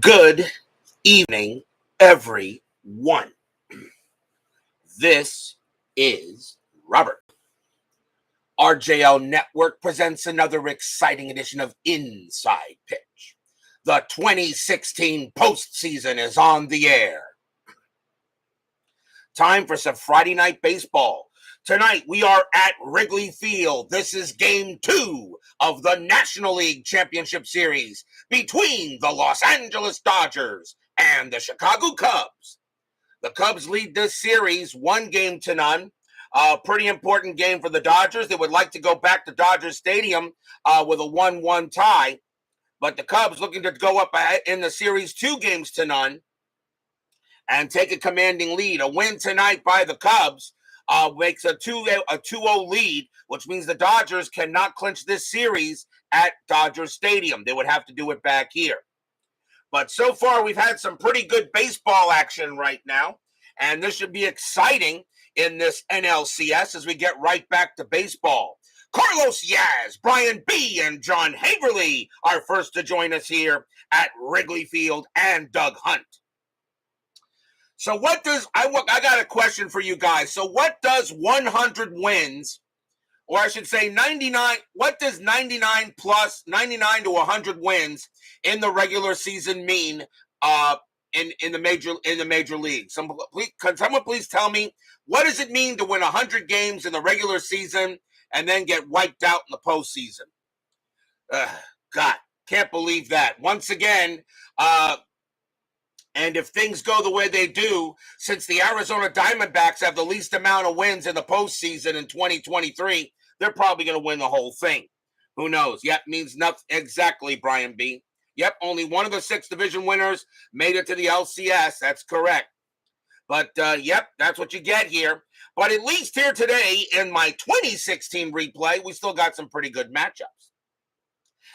Good evening, everyone. This is Robert. RJL Network presents another exciting edition of Inside Pitch. The 2016 postseason is on the air. Time for some Friday night baseball. Tonight we are at Wrigley Field. This is game 2 of the National League Championship Series between the Los Angeles Dodgers and the Chicago Cubs. The Cubs lead this series 1-0. A pretty important game for the Dodgers. They would like to go back to Dodger Stadium with a 1-1 tie. But the Cubs looking to go up in the series 2-0 and take a commanding lead. A win tonight by the Cubs makes a 2-0 lead, which means the Dodgers cannot clinch this series at Dodger Stadium. They would have to do it back here. But so far, we've had some pretty good baseball action right now, and this should be exciting in this NLCS as we get right back to baseball. Carlos Yaz, Brian B., and John Haverly are first to join us here at Wrigley Field, and Doug Hunt. So I got a question for you guys. So what does 100 wins, or I should say 99, what does 99 to 100 wins in the regular season mean in the major league? Can someone please tell me, what does it mean to win 100 games in the regular season and then get wiped out in the postseason? God, can't believe that. Once again, and if things go the way they do, since the Arizona Diamondbacks have the least amount of wins in the postseason in 2023, they're probably going to win the whole thing. Who knows? Yep, means nothing. Exactly, Brian B. Yep, only one of the 6 division winners made it to the LCS. That's correct. But, yep, that's what you get here. But at least here today in my 2016 replay, we still got some pretty good matchups.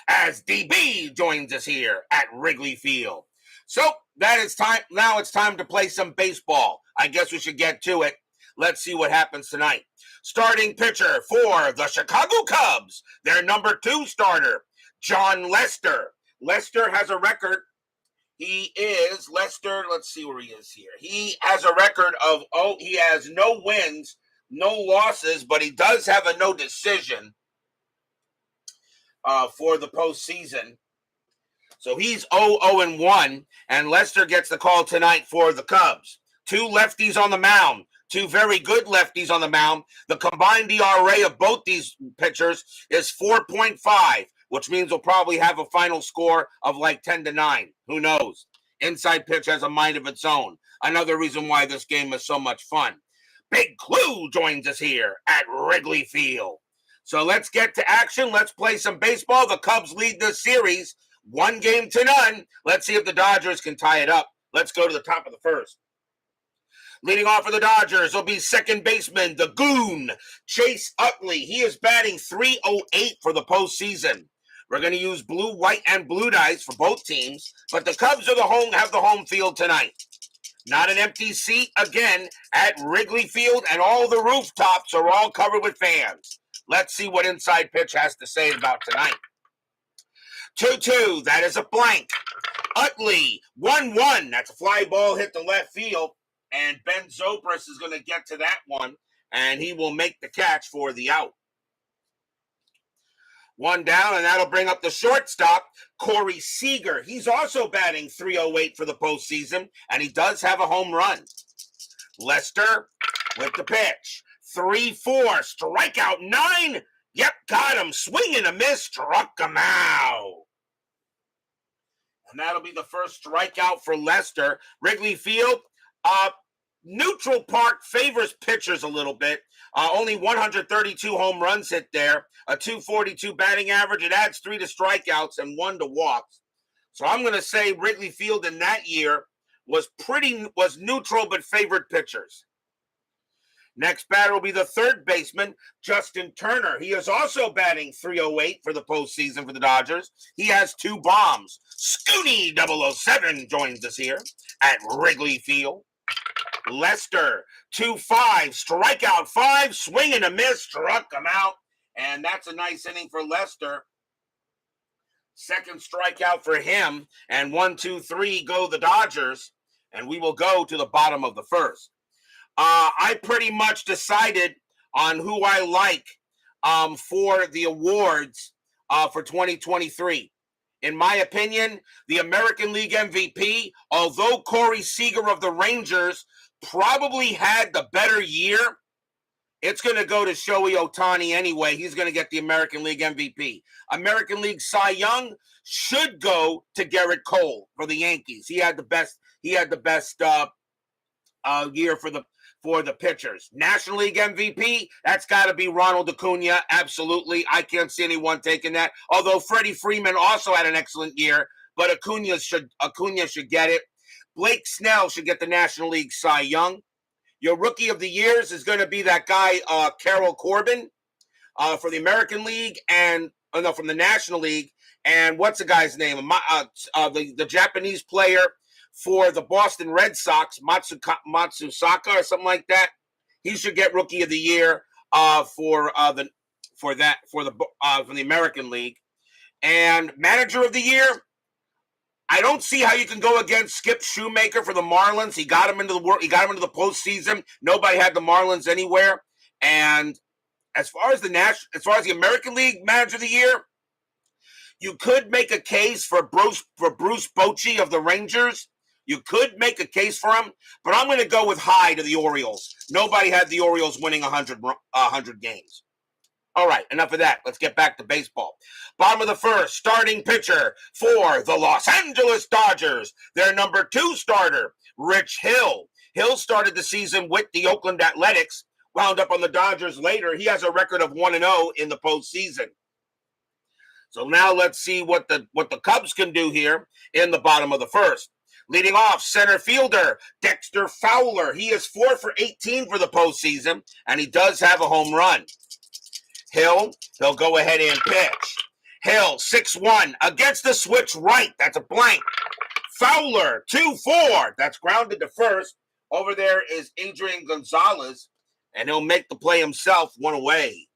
As DB joins us here at Wrigley Field. So now it's time to play some baseball. I guess we should get to it. Let's see what happens tonight. Starting pitcher for the Chicago Cubs, their number 2 starter, John Lester. Lester has a record. Let's see where he is here. He has a record of, he has no wins, no losses, but he does have a no decision for the postseason. So he's 0-1, and Lester gets the call tonight for the Cubs. 2 lefties on the mound, 2 very good lefties on the mound. The combined ERA of both these pitchers is 4.5, which means we'll probably have a final score of like 10-9. Who knows? Inside Pitch has a mind of its own. Another reason why this game is so much fun. Big Clue joins us here at Wrigley Field. So let's get to action. Let's play some baseball. The Cubs lead this series 1-0. Let's see if the Dodgers can tie it up. Let's go to the top of the first. Leading off for the Dodgers will be second baseman, the Goon, Chase Utley. He is batting .308 for the postseason. We're going to use blue, white, and blue dice for both teams, but the Cubs have the home field tonight. Not an empty seat again at Wrigley Field, and all the rooftops are all covered with fans. Let's see what Inside Pitch has to say about tonight. 2-2, that is a blank. Utley, 1-1, that's a fly ball hit to left field, and Ben Zobrist is going to get to that one, and he will make the catch for the out. 1 down, and that'll bring up the shortstop, Corey Seager. He's also batting .308 for the postseason, and he does have a home run. Lester with the pitch. 3-4, strikeout 9. Yep, got him. Swing and a miss, struck him out. And that'll be the first strikeout for Lester. Wrigley Field, neutral park favors pitchers a little bit. Only 132 home runs hit there. A .242 batting average. It adds 3 to strikeouts and 1 to walks. So I'm going to say Wrigley Field in that year was neutral but favored pitchers. Next batter will be the third baseman, Justin Turner. He is also batting .308 for the postseason for the Dodgers. He has 2 bombs. Scooney 007 joins us here at Wrigley Field. Lester, 2-5, strikeout 5, swing and a miss, struck him out. And that's a nice inning for Lester. Second strikeout for him, and 1, 2, 3 go the Dodgers, and we will go to the bottom of the first. I pretty much decided on who I like for the awards for 2023. In my opinion, the American League MVP, although Corey Seager of the Rangers probably had the better year, it's going to go to Shohei Ohtani anyway. He's going to get the American League MVP. American League Cy Young should go to Garrett Cole for the Yankees. He had the best. Year for the pitchers. National League MVP, that's got to be Ronald Acuna. Absolutely, I can't see anyone taking that. Although Freddie Freeman also had an excellent year, but Acuna should get it. Blake Snell should get the National League Cy Young. Your Rookie of the Years is going to be that guy, Carol Corbin, for the American League, and from the National League. And what's the guy's name? The Japanese player for the Boston Red Sox, Matsusaka or something like that. He should get Rookie of the Year for the American League. And Manager of the Year, I don't see how you can go against Skip Shoemaker for the Marlins. He got him into the postseason. Nobody had the Marlins anywhere. And as far as the American League Manager of the Year, you could make a case for Bruce Bochy of the Rangers. You could make a case for him, but I'm going to go with high to the Orioles. Nobody had the Orioles winning 100 games. All right, enough of that. Let's get back to baseball. Bottom of the first, starting pitcher for the Los Angeles Dodgers. Their number 2 starter, Rich Hill. Hill started the season with the Oakland Athletics, wound up on the Dodgers later. He has a record of 1-0 in the postseason. So now let's see what the Cubs can do here in the bottom of the first. Leading off, center fielder Dexter Fowler. He is 4 for 18 for the postseason, and he does have a home run. Hill, he'll go ahead and pitch. Hill, 6-1 against the switch right. That's a blank. Fowler, 2-4. That's grounded to first. Over there is Adrian Gonzalez, and he'll make the play himself, 1 away.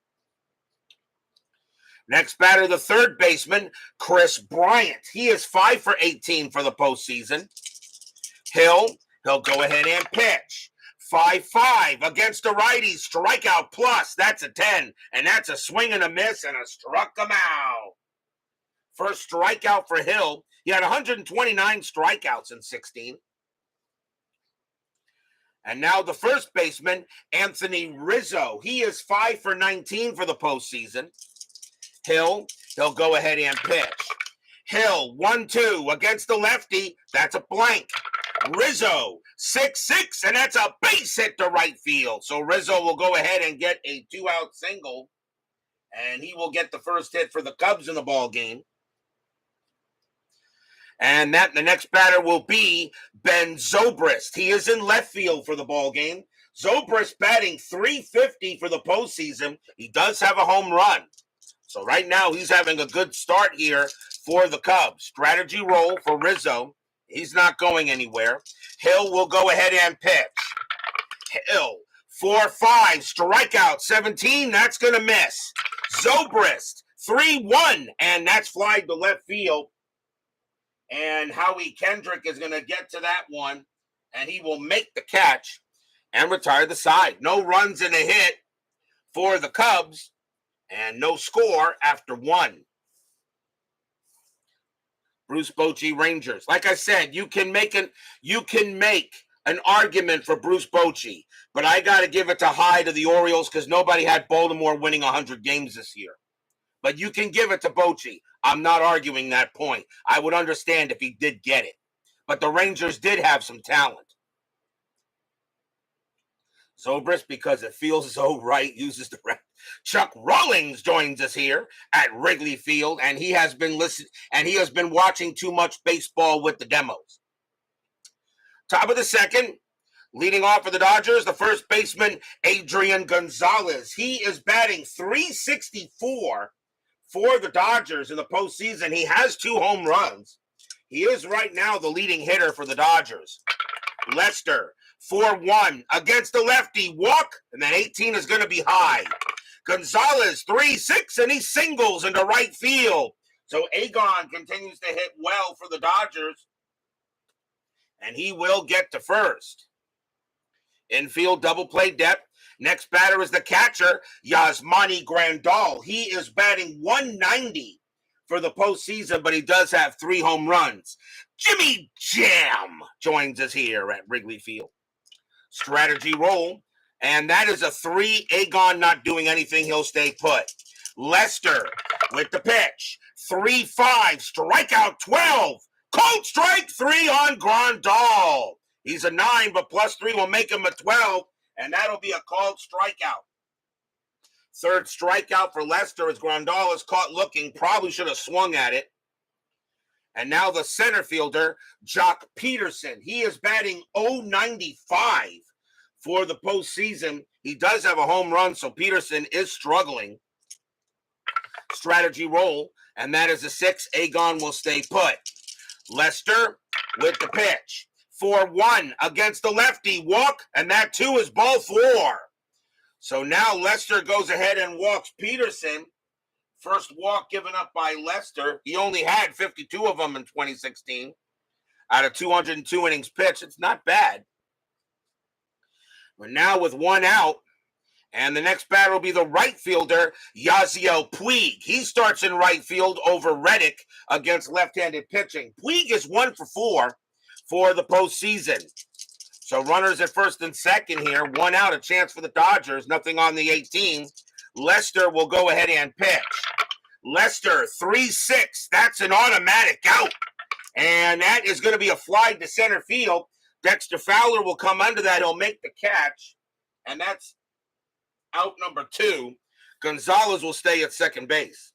Next batter, the third baseman, Chris Bryant. He is 5 for 18 for the postseason. Hill, he'll go ahead and pitch. 5-5 against the righty, strikeout plus. That's a 10, and that's a swing and a miss, and a struck him out. First strikeout for Hill. He had 129 strikeouts in 16. And now the first baseman, Anthony Rizzo. He is 5 for 19 for the postseason. Hill, he'll go ahead and pitch. Hill, 1-2 against the lefty. That's a blank. Rizzo, 6-6, and that's a base hit to right field. So Rizzo will go ahead and get a 2-out single, and he will get the first hit for the Cubs in the ball game. And the next batter will be Ben Zobrist. He is in left field for the ball game. Zobrist batting .350 for the postseason. He does have a home run. So right now he's having a good start here for the Cubs. Strategy roll for Rizzo. He's not going anywhere. Hill will go ahead and pitch. Hill, 4-5, strikeout, 17. That's going to miss. Zobrist, 3-1, and that's flied to left field. And Howie Kendrick is going to get to that one, and he will make the catch and retire the side. No runs and a hit for the Cubs, and no score after 1. Bruce Bochy, Rangers. Like I said, you can make an argument for Bruce Bochy, but I got to give it to high to the Orioles because nobody had Baltimore winning 100 games this year. But you can give it to Bochy. I'm not arguing that point. I would understand if he did get it. But the Rangers did have some talent. Zobrist, because it feels so right, uses the right. Chuck Rawlings joins us here at Wrigley Field, and he has been watching too much baseball with the demos. Top of the second, leading off for the Dodgers, the first baseman, Adrian Gonzalez. He is batting .364 for the Dodgers in the postseason. He has 2 home runs. He is right now the leading hitter for the Dodgers. Lester, 4-1 against the lefty, walk, and then 18 is going to be high. Gonzalez, 3-6, and he singles into right field. So Agon continues to hit well for the Dodgers, and he will get to first. Infield double play depth. Next batter is the catcher, Yasmani Grandal. He is batting 190 for the postseason, but he does have 3 home runs. Jimmy Jam joins us here at Wrigley Field. Strategy roll, and that is a 3. Agon not doing anything. He'll stay put. Lester with the pitch. 3-5, strikeout 12. Cold strike 3 on Grandal. He's a 9, but +3 will make him a 12, and that'll be a called strikeout. Third strikeout for Lester as Grandal is caught looking. Probably should have swung at it. And now the center fielder, Jock Peterson. He is batting .095 for the postseason. He does have a home run, so Peterson is struggling. Strategy roll, and that is a 6. Agon will stay put. Lester with the pitch. 4-1 against the lefty. Walk, and that too is ball 4. So now Lester goes ahead and walks Peterson. First walk given up by Lester. He only had 52 of them in 2016 out of 202 innings pitched. It's not bad. But now with 1 out, and the next batter will be the right fielder, Yasiel Puig. He starts in right field over Reddick against left-handed pitching. Puig is 1 for 4 for the postseason. So runners at first and second here. 1 out, a chance for the Dodgers. Nothing on the 18. Lester will go ahead and pitch. Lester, 3-6. That's an automatic out. And that is going to be a fly to center field. Dexter Fowler will come under that. He'll make the catch. And that's out number 2. Gonzalez will stay at second base.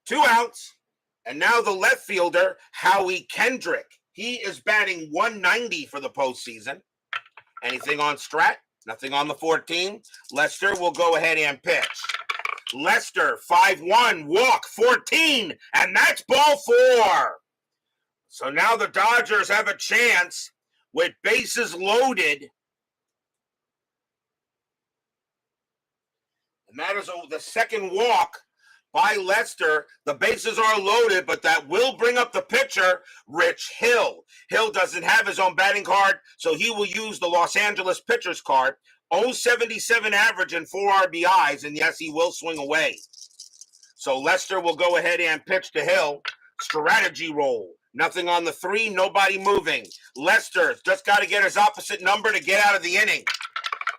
2 outs. And now the left fielder, Howie Kendrick. He is batting 190 for the postseason. Anything on Strat? Nothing on the 14. Lester will go ahead and pitch. Lester, 5-1, walk, 14, and that's ball 4. So now the Dodgers have a chance with bases loaded. And that is the second walk by Lester. The bases are loaded, but that will bring up the pitcher, Rich Hill. Hill doesn't have his own batting card, so he will use the Los Angeles pitcher's card. .077 average and 4 RBIs, and yes, he will swing away. So Lester will go ahead and pitch to Hill. Strategy roll. Nothing on the 3, nobody moving. Lester just got to get his opposite number to get out of the inning.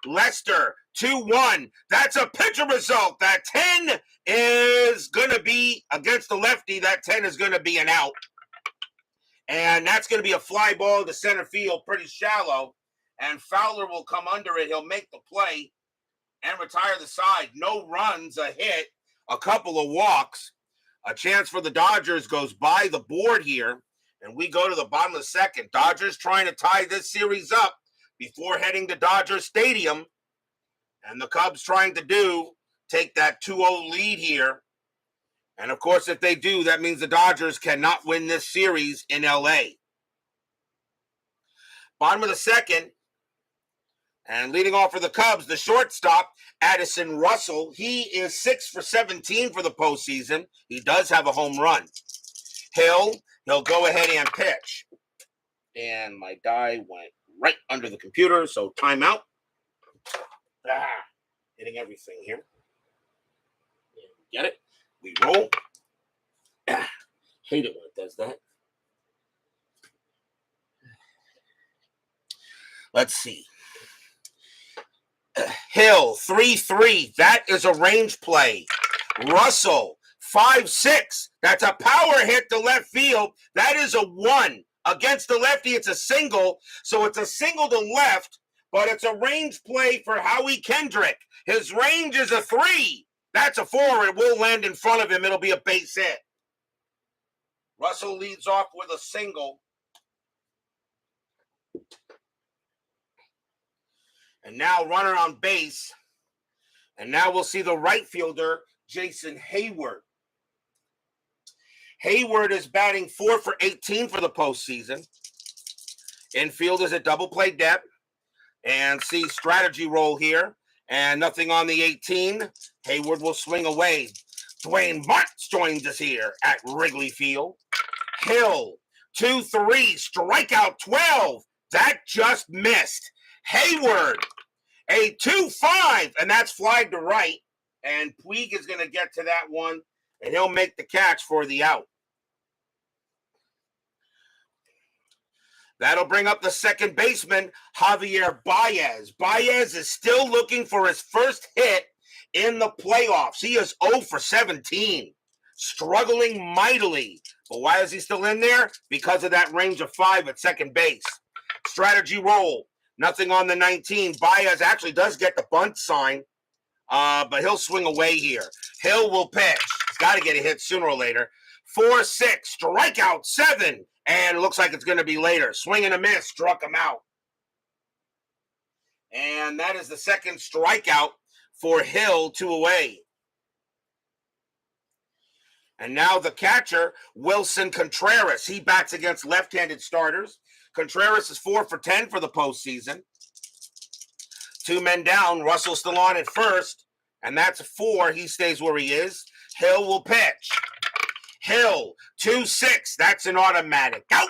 Lester, 2-1. That's a pitcher result. That 10 is going to be against the lefty. That 10 is going to be an out. And that's going to be a fly ball to center field, pretty shallow. And Fowler will come under it. He'll make the play and retire the side. No runs, a hit, a couple of walks. A chance for the Dodgers goes by the board here. And we go to the bottom of the second. Dodgers trying to tie this series up before heading to Dodger Stadium. And the Cubs trying to take that 2-0 lead here. And of course, if they do, that means the Dodgers cannot win this series in LA. Bottom of the second. And leading off for the Cubs, the shortstop, Addison Russell. He is 6 for 17 for the postseason. He does have a home run. Hill, he'll go ahead and pitch. And my die went right under the computer, so timeout. Hitting everything here. Get it? We roll. Hate it when it does that. Let's see. Hill, 3-3. That is a range play. Russell, 5-6. That's a power hit to left field. That is a 1. Against the lefty, it's a single. So it's a single to left, but it's a range play for Howie Kendrick. His range is a 3. That's a 4. It will land in front of him. It'll be a base hit. Russell leads off with a single. And now runner on base. And now we'll see the right fielder, Jason Hayward. Hayward is batting 4 for 18 for the postseason. Infield is at double play depth. And see strategy roll here. And nothing on the 18. Hayward will swing away. Dwayne Martz joins us here at Wrigley Field. Hill, 2-3, strikeout 12. That just missed. Hayward, a 2-5, and that's flied to right. And Puig is going to get to that one, and he'll make the catch for the out. That'll bring up the second baseman, Javier Baez. Baez is still looking for his first hit in the playoffs. He is 0 for 17, struggling mightily. But why is he still in there? Because of that range of 5 at second base. Strategy roll. Nothing on the 19. Baez actually does get the bunt sign, but he'll swing away here. Hill will pitch. He's got to get a hit sooner or later. 4-6, strikeout 7. And it looks like it's going to be later. Swing and a miss, struck him out. And that is the second strikeout for Hill, 2 away. And now the catcher, Wilson Contreras. He bats against left-handed starters. Contreras is 4 for 10 for the postseason. 2 men down. Russell still on at first. And that's a 4. He stays where he is. Hill will pitch. Hill, 2-6. That's an automatic out.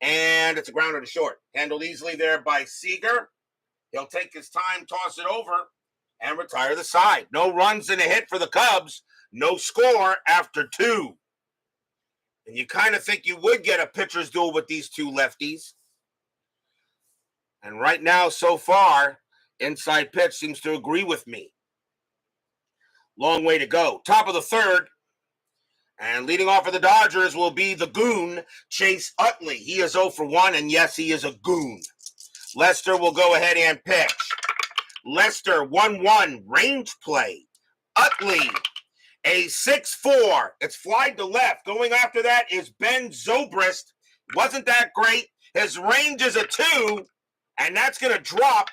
And it's a grounder to short. Handled easily there by Seager. He'll take his time, toss it over, and retire the side. No runs and a hit for the Cubs. No score after 2. And you kind of think you would get a pitcher's duel with these two lefties. And right now, so far, inside pitch seems to agree with me. Long way to go. Top of the third. And leading off for the Dodgers will be the goon, Chase Utley. He is 0 for 1, and yes, he is a goon. Lester will go ahead and pitch. Lester, 1-1, range play. Utley, a 6-4. It's flied to left. Going after that is Ben Zobrist. Wasn't that great? His range is a 2, and that's going to drop.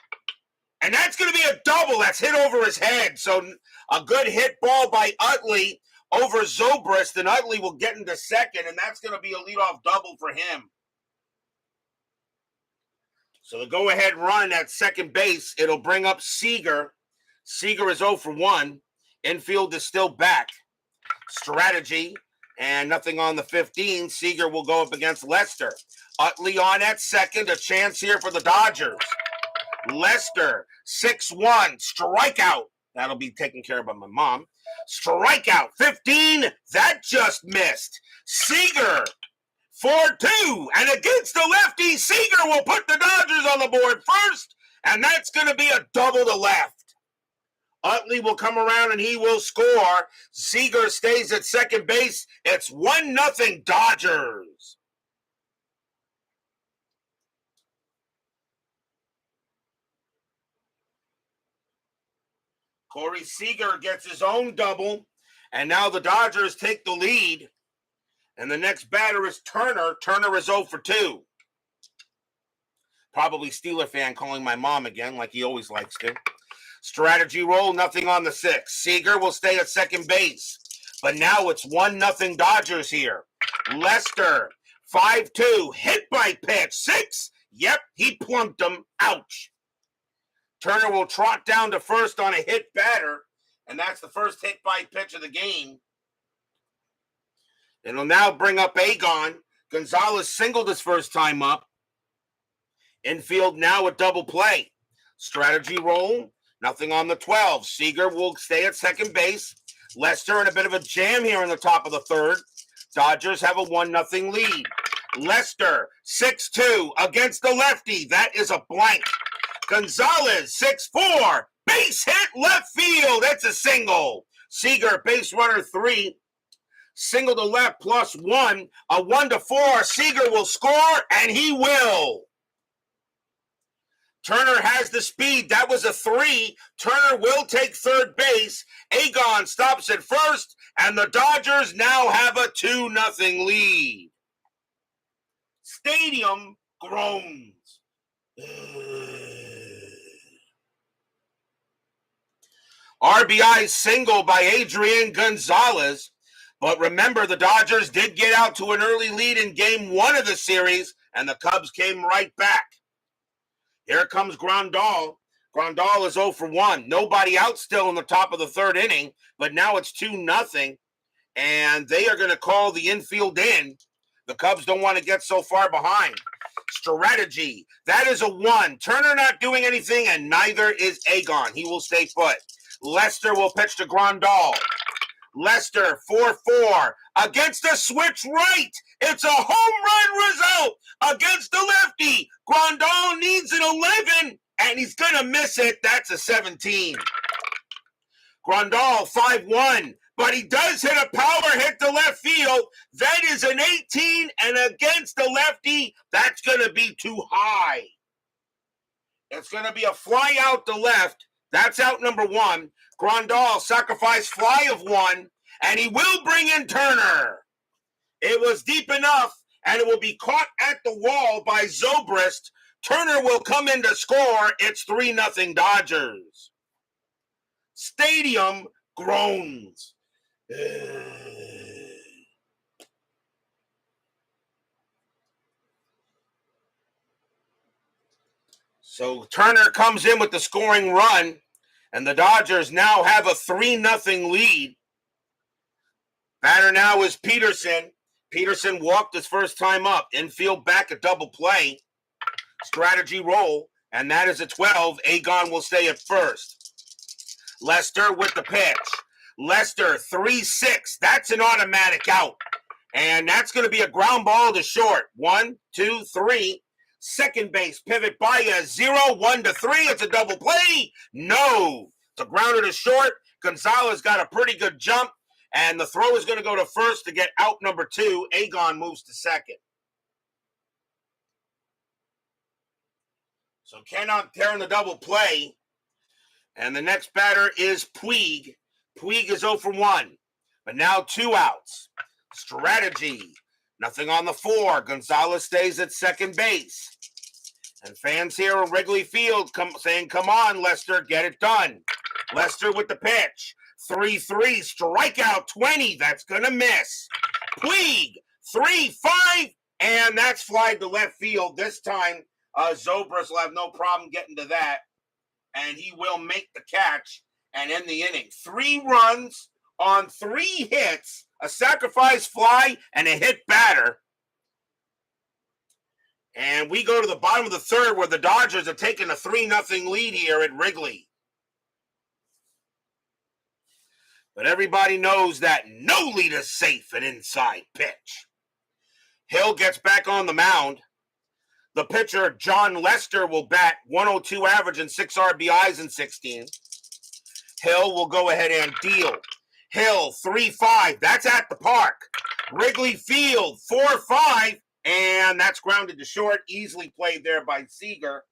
And that's going to be a double. That's hit over his head. So a good hit ball by Utley over Zobrist, and Utley will get into second, and that's going to be a leadoff double for him. So the go-ahead run at second base, it'll bring up Seager. Seager is 0 for 1. Infield is still back. Strategy, and nothing on the 15. Seager will go up against Lester. Utley on at second, a chance here for the Dodgers. Lester, 6-1, strikeout. That'll be taken care of by my mom. Strikeout, 15. That just missed. Seager, 4-2. And against the lefty, Seager will put the Dodgers on the board first. And that's going to be a double to left. Utley will come around and he will score. Seager stays at second base. It's 1-0 Dodgers. Corey Seager gets his own double, and now the Dodgers take the lead. And the next batter is Turner. Turner is 0 for 2. Probably Steeler fan calling my mom again, like he always likes to. Strategy roll, nothing on the 6. Seager will stay at second base. But now it's 1-0 Dodgers here. Lester, 5-2, hit by pitch. 6. Yep, he plunked him. Ouch. Turner will trot down to first on a hit batter, and that's the first hit by pitch of the game. It'll now bring up Agon. Gonzalez singled his first time up. Infield now a double play. Strategy roll, nothing on the 12. Seager will stay at second base. Lester in a bit of a jam here in the top of the third. Dodgers have a 1-0 lead. Lester, 6-2 against the lefty. That is a blank. Gonzalez, 6-4, base hit left field. That's a single. Seager, base runner 3. Single to left plus 1. A 1-4. Seager will score, and he will. Turner has the speed. That was a 3. Turner will take third base. Agon stops at first, and the Dodgers now have a 2-0 lead. Stadium groans. RBI single by Adrian Gonzalez. But remember, the Dodgers did get out to an early lead in game 1 of the series, and the Cubs came right back. Here comes Grandal. Grandal is 0 for 1. Nobody out still in the top of the third inning, but now it's 2-0, and they are going to call the infield in. The Cubs don't want to get so far behind. Strategy. That is a 1. Turner not doing anything, and neither is Agon. He will stay put. Lester will pitch to Grandal. Lester, 4-4, against a switch right. It's a home run result against the lefty. Grandal needs an 11, and he's going to miss it. That's a 17. Grandal, 5-1, but he does hit a power hit to left field. That is an 18, and against the lefty, that's going to be too high. It's going to be a fly out to left. That's out number 1. Grandal, sacrifice fly of 1, and he will bring in Turner. It was deep enough, and it will be caught at the wall by Zobrist. Turner will come in to score. It's 3-0 Dodgers. Stadium groans. So Turner comes in with the scoring run, and the Dodgers now have a 3-0 lead. Batter now is Peterson. Peterson walked his first time up. Infield back, a double play. Strategy roll, and that is a 12. Agon will stay at first. Lester with the pitch. Lester, 3-6. That's an automatic out. And that's going to be a ground ball to short. 1, 2, 3. Second base, pivot Baez, 0, 1 to 3. It's a double play. No. It's a grounder to short. Gonzalez got a pretty good jump, and the throw is going to go to first to get out number 2. Agon moves to second. So Kennock tearing the double play. And the next batter is Puig. Puig is 0 for 1. But now 2 outs. Strategy. Nothing on the 4. Gonzalez stays at second base. And fans here at Wrigley Field saying, come on, Lester, get it done. Lester with the pitch. 3-3, strikeout 20. That's going to miss. Puig, 3-5, and that's flied to left field. This time, Zobrist will have no problem getting to that, and he will make the catch and end the inning. 3 runs on 3 hits, a sacrifice fly, and a hit batter. And we go to the bottom of the third where the Dodgers are taking a 3-0 lead here at Wrigley. But everybody knows that no lead is safe an inside pitch. Hill gets back on the mound. The pitcher, John Lester, will bat 102 average and 6 RBIs in 16. Hill will go ahead and deal. Hill, 3-5. That's at the park. Wrigley Field, 4-5. And that's grounded to short. Easily played there by Seager.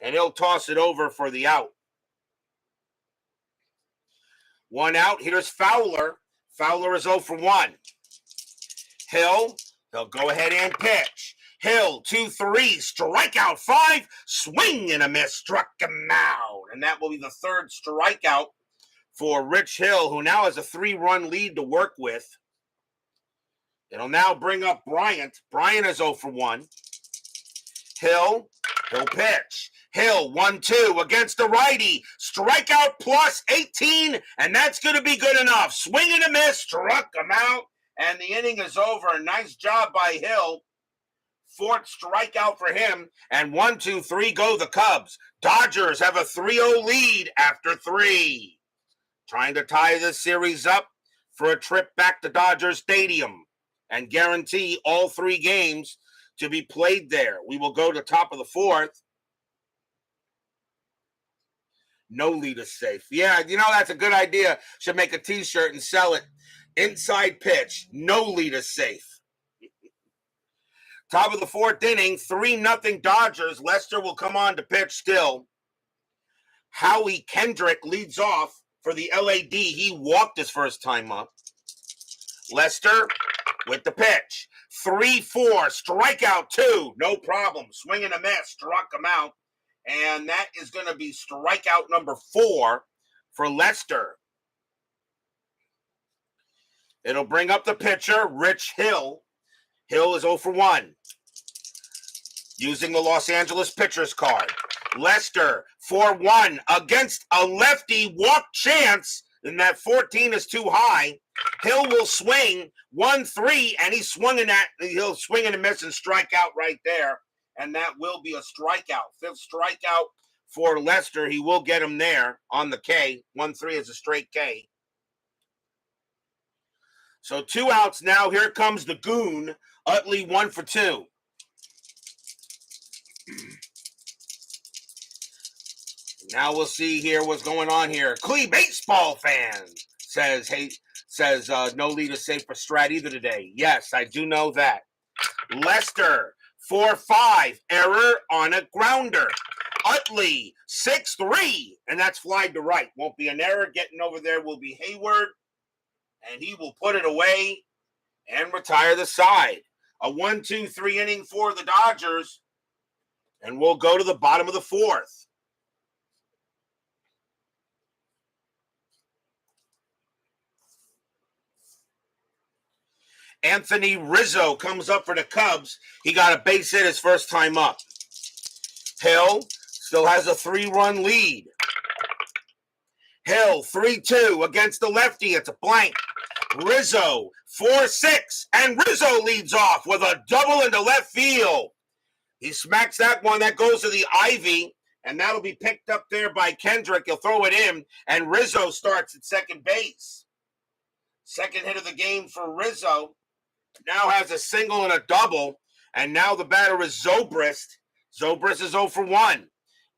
And he'll toss it over for the out. 1 out. Here's Fowler. Fowler is 0 for 1. Hill, they'll go ahead and pitch. Hill, 2-3, strikeout 5, swing and a miss, struck him out. And that will be the 3rd strikeout for Rich Hill, who now has a 3-run lead to work with. It'll now bring up Bryant. Bryant is 0 for 1. Hill, he'll pitch. Hill, 1-2 against the righty. Strikeout plus 18, and that's going to be good enough. Swing and a miss, struck him out, and the inning is over. Nice job by Hill. 4th strikeout for him, and 1, 2, 3 go the Cubs. Dodgers have a 3-0 lead after 3. Trying to tie this series up for a trip back to Dodger Stadium and guarantee all 3 games to be played there. We will go to top of the 4th. No lead is safe. Yeah, that's a good idea. Should make a t-shirt and sell it. Inside pitch. No lead is safe. Top of the 4th inning, 3-0 Dodgers. Lester will come on to pitch still. Howie Kendrick leads off for the LAD. He walked his first time up. Lester with the pitch. 3-4, strikeout 2. No problem. Swing and a miss, struck him out. And that is going to be strikeout number 4 for Lester. It'll bring up the pitcher, Rich Hill. Hill is 0 for 1. Using the Los Angeles pitcher's card. Lester, 4-1 against a lefty walk chance, and that 14 is too high. Hill will swing 1-3, and he'll swing and miss and strike out right there, and that will be a strikeout. Fifth strikeout for Lester. He will get him there on the K. 1-3 is a straight K. So 2 outs now. Here comes the goon. Utley 1 for 2. Now we'll see here what's going on here. Clee baseball fan says, no lead is safe for Strat either today. Yes, I do know that. Lester, 4-5, error on a grounder. Utley, 6-3, and that's flied to right. Won't be an error. Getting over there will be Hayward, and he will put it away and retire the side. A 1-2-3 inning for the Dodgers, and we'll go to the bottom of the 4th. Anthony Rizzo comes up for the Cubs. He got a base hit his first time up. Hill still has a 3-run lead. Hill, 3-2 against the lefty. It's a blank. Rizzo, 4-6, and Rizzo leads off with a double into left field. He smacks that one. That goes to the Ivy, and that'll be picked up there by Kendrick. He'll throw it in, and Rizzo starts at second base. Second hit of the game for Rizzo. Now has a single and a double, and now the batter is Zobrist. Zobrist is 0 for 1.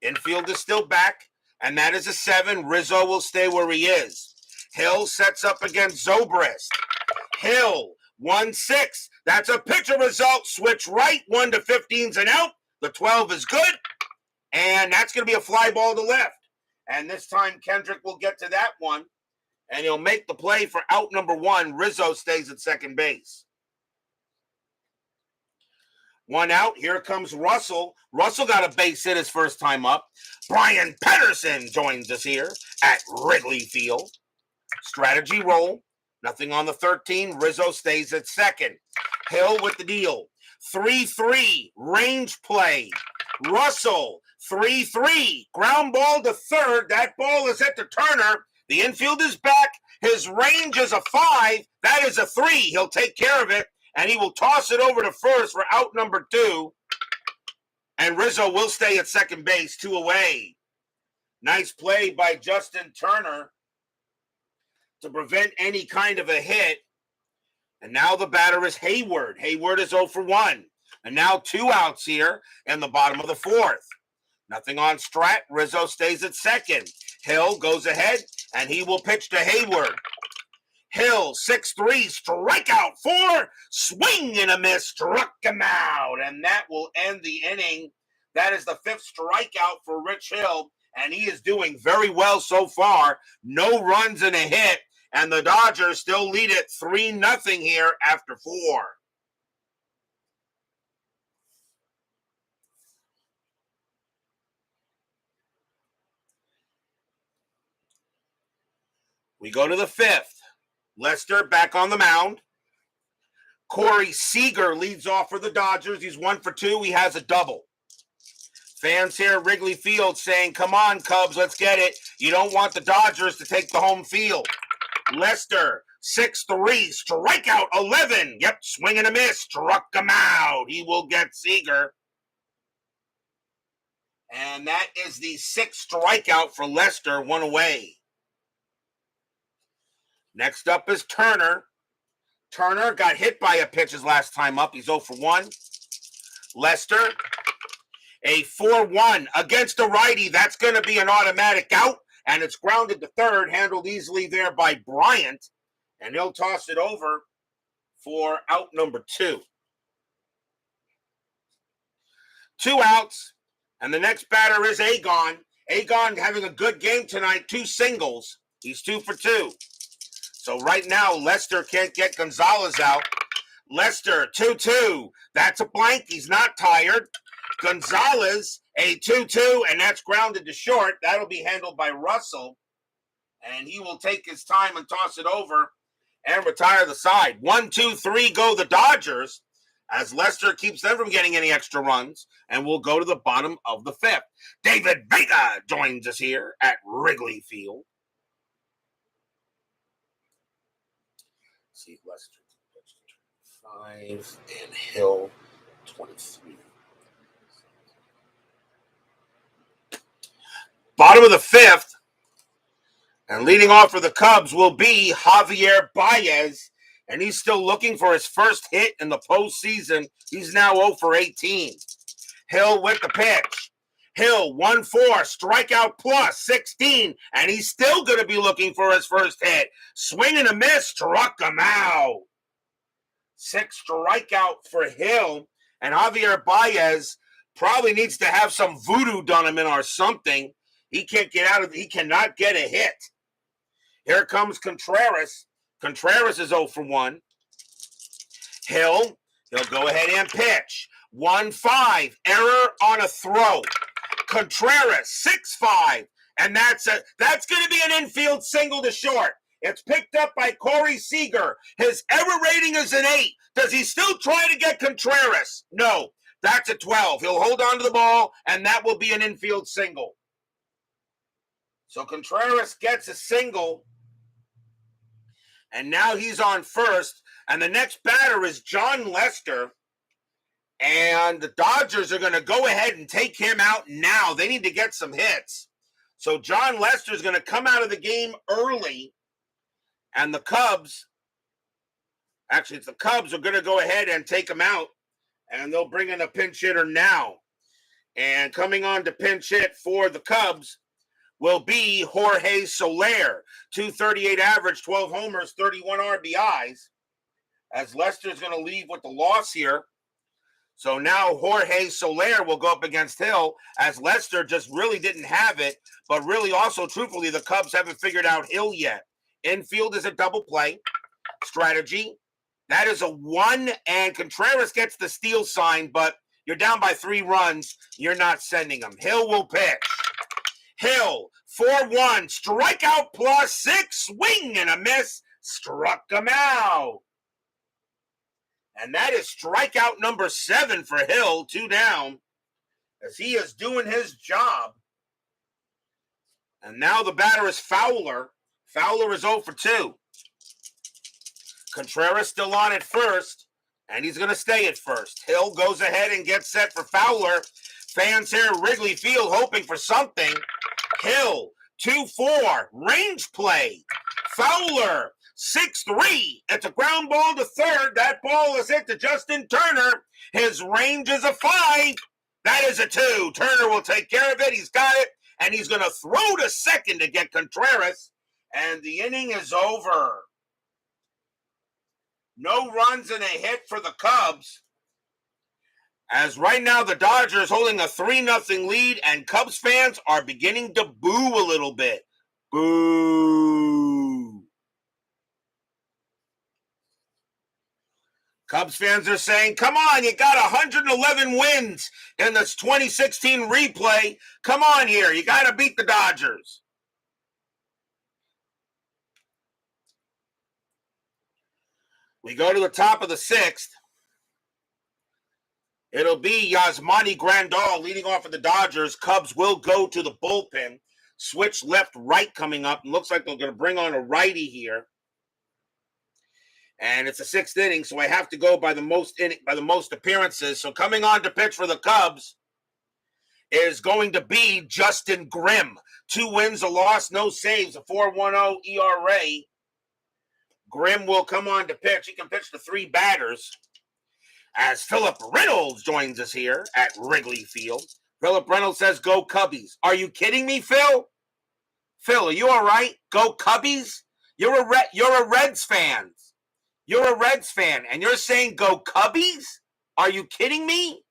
Infield is still back, and that is a 7. Rizzo will stay where he is. Hill sets up against Zobrist. Hill, 1-6. That's a pitcher result. Switch right, 1 to 15's and out. The 12 is good, and that's going to be a fly ball to left. And this time Kendrick will get to that one, and he'll make the play for out number 1. Rizzo stays at second base. 1 out. Here comes Russell. Russell got a base hit his first time up. Brian Pedersen joins us here at Wrigley Field. Strategy roll. Nothing on the 13. Rizzo stays at second. Hill with the deal. 3-3. Range play. Russell. 3-3. Ground ball to third. That ball is hit to Turner. The infield is back. His range is a 5. That is a 3. He'll take care of it, and he will toss it over to first for out number 2. And Rizzo will stay at second base, 2 away. Nice play by Justin Turner to prevent any kind of a hit. And now the batter is Hayward. Hayward is 0 for 1. And now 2 outs here in the bottom of the 4th. Nothing on Strat. Rizzo stays at second. Hill goes ahead, and he will pitch to Hayward. Hill, 6-3, strikeout 4, swing and a miss, struck him out, and that will end the inning. That is the 5th strikeout for Rich Hill, and he is doing very well so far. No runs and a hit, and the Dodgers still lead it 3-0 here after 4. We go to the 5th. Lester back on the mound. Corey Seager leads off for the Dodgers. He's 1 for 2. He has a double. Fans here at Wrigley Field saying, come on, Cubs, let's get it. You don't want the Dodgers to take the home field. Lester, 6-3, strikeout 11. Yep, swing and a miss, struck him out. He will get Seager. And that is the 6th strikeout for Lester, 1 away. Next up is Turner. Turner got hit by a pitch his last time up. He's 0 for 1. Lester, a 4-1 against a righty. That's going to be an automatic out, and it's grounded to third, handled easily there by Bryant, and he'll toss it over for out number 2. 2 outs, and the next batter is Agon. Agon having a good game tonight, 2 singles. He's 2 for 2. So right now, Lester can't get Gonzalez out. Lester, 2-2. That's a blank. He's not tired. Gonzalez, a 2-2, and that's grounded to short. That'll be handled by Russell, and he will take his time and toss it over and retire the side. 1-2-3 go the Dodgers, as Lester keeps them from getting any extra runs, and we'll go to the bottom of the fifth. David Vega joins us here at Wrigley Field. Let's see, Lester 5 and Hill 23. Bottom of the fifth, and leading off for the Cubs will be Javier Baez, and he's still looking for his first hit in the postseason. He's now 0 for 18. Hill with the pitch. Hill 1-4, strikeout plus 16, and he's still going to be looking for his first hit. Swing and a miss, struck him out. 6 strikeout for Hill, and Javier Baez probably needs to have some voodoo done him in or something. He can't get out of. He cannot get a hit. Here comes Contreras. Contreras is 0 for 1. He'll go ahead and pitch. 1-5, error on a throw. Contreras 6-5, and that's going to be an infield single to short. It's picked up by Corey Seager. His error rating is an 8. Does he still try to get Contreras? No, that's a 12. He'll hold on to the ball, and that will be an infield single. So Contreras gets a single, and now he's on first. And the next batter is John Lester, and the Dodgers are going to go ahead and take him out now. They need to get some hits. So John Lester is going to come out of the game early, and the Cubs, actually it's the Cubs, are going to go ahead and take him out, and they'll bring in a pinch hitter now. And coming on to pinch hit for the Cubs will be Jorge Soler. 238 average, 12 homers, 31 RBIs. As Lester's going to leave with the loss here. So now Jorge Soler will go up against Hill, as Lester just really didn't have it. But really also, truthfully, the Cubs haven't figured out Hill yet. Infield is a double play strategy. That is a 1, and Contreras gets the steal sign, but you're down by 3 runs. You're not sending him. Hill will pitch. Hill, 4-1, strikeout plus 6, swing and a miss, struck him out. And that is strikeout number 7 for Hill, 2 down, as he is doing his job. And now the batter is Fowler. Fowler is 0 for 2. Contreras still on at first, and he's going to stay at first. Hill goes ahead and gets set for Fowler. Fans here at Wrigley Field hoping for something. Hill, 2-4, range play. Fowler, 6-3. It's a ground ball to third. That ball is hit to Justin Turner. His range is a 5. That is a 2. Turner will take care of it. He's got it, and he's going to throw to second to get Contreras, and the inning is over. No runs and a hit for the Cubs. As right now the Dodgers holding a 3-0 lead, and Cubs fans are beginning to boo a little bit. Boo. Cubs fans are saying, come on, you got 111 wins in this 2016 replay. Come on here, you got to beat the Dodgers. We go to the top of the 6th. It'll be Yasmani Grandal leading off of the Dodgers. Cubs will go to the bullpen. Switch left-right coming up. Looks like they're going to bring on a righty here. And it's a 6th inning, so I have to go by the most appearances. So coming on to pitch for the Cubs is going to be Justin Grimm. 2 wins, a loss, no saves, a 4.10 ERA. Grimm will come on to pitch. He can pitch to 3 batters. As Philip Reynolds joins us here at Wrigley Field. Philip Reynolds says, go Cubbies. Are you kidding me, Phil? Phil, are you all right? Go Cubbies? You're a Reds fan. You're a Reds fan, and you're saying go Cubbies? Are you kidding me?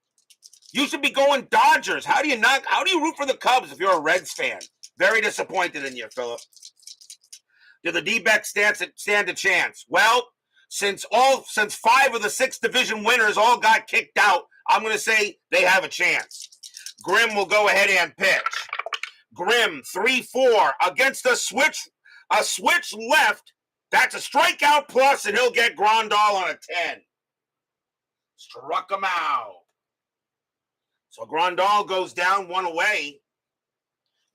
You should be going Dodgers. How do you root for the Cubs if you're a Reds fan? Very disappointed in you, Philip. Do the D-backs stand a chance? Well, since 5 of the 6 division winners all got kicked out, I'm going to say they have a chance. Grimm will go ahead and pitch. Grimm, 3-4 against a switch left. That's a strikeout plus, and he'll get Grandal on a 10. Struck him out. So Grandal goes down, one away.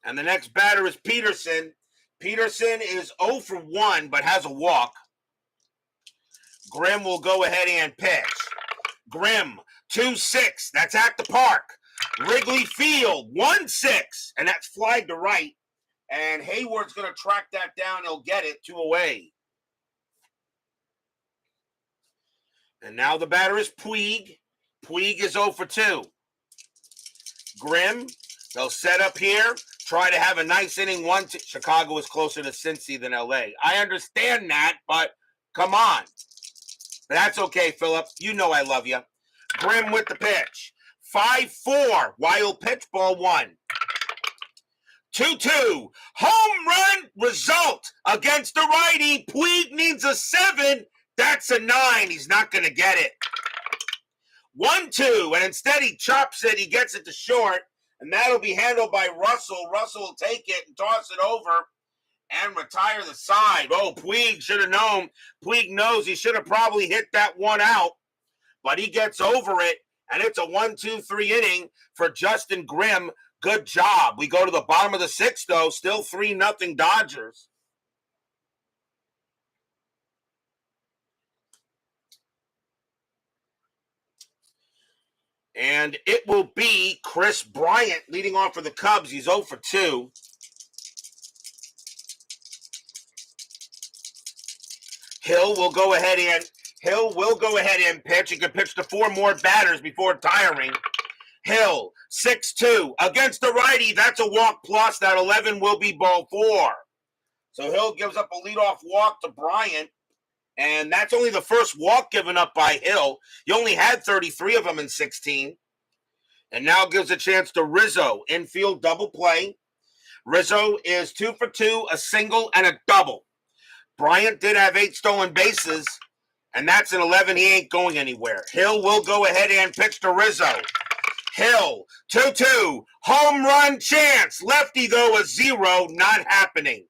And the next batter is Peterson. Peterson is 0 for 1, but has a walk. Grimm will go ahead and pitch. Grimm, 2-6. That's at the park. Wrigley Field, 1-6. And that's flied to right. And Hayward's going to track that down. He'll get it 2 away. And now the batter is Puig. Puig is 0 for 2. Grimm, they'll set up here. Try to have a nice inning. Chicago is closer to Cincy than LA. I understand that, but come on. That's okay, Philip. You know I love you. Grimm with the pitch. 5-4. Wild pitch, ball 1. 2-2. Home run result against the righty. Puig needs a 7. That's a 9. He's not going to get it. 1-2. And instead he chops it. He gets it to short. And that'll be handled by Russell. Russell will take it and toss it over and retire the side. Oh, Puig should have known. Puig knows he should have probably hit that one out. But he gets over it. And it's a 1-2-3 inning for Justin Grimm. Good job. We go to the bottom of the 6th, though. Still 3-0 Dodgers. And it will be Chris Bryant leading off for the Cubs. He's 0 for 2. Hill will go ahead and pitch. He can pitch to 4 more batters before tiring. Hill, 6-2. Against the righty, that's a walk plus. That 11 will be ball 4. So Hill gives up a leadoff walk to Bryant. And that's only the first walk given up by Hill. He only had 33 of them in 16. And now gives a chance to Rizzo. Infield double play. Rizzo is 2 for 2, a single and a double. Bryant did have 8 stolen bases. And that's an 11. He ain't going anywhere. Hill will go ahead and pitch to Rizzo. Hill, 2-2. Home run chance. Lefty, though, a 0. Not happening.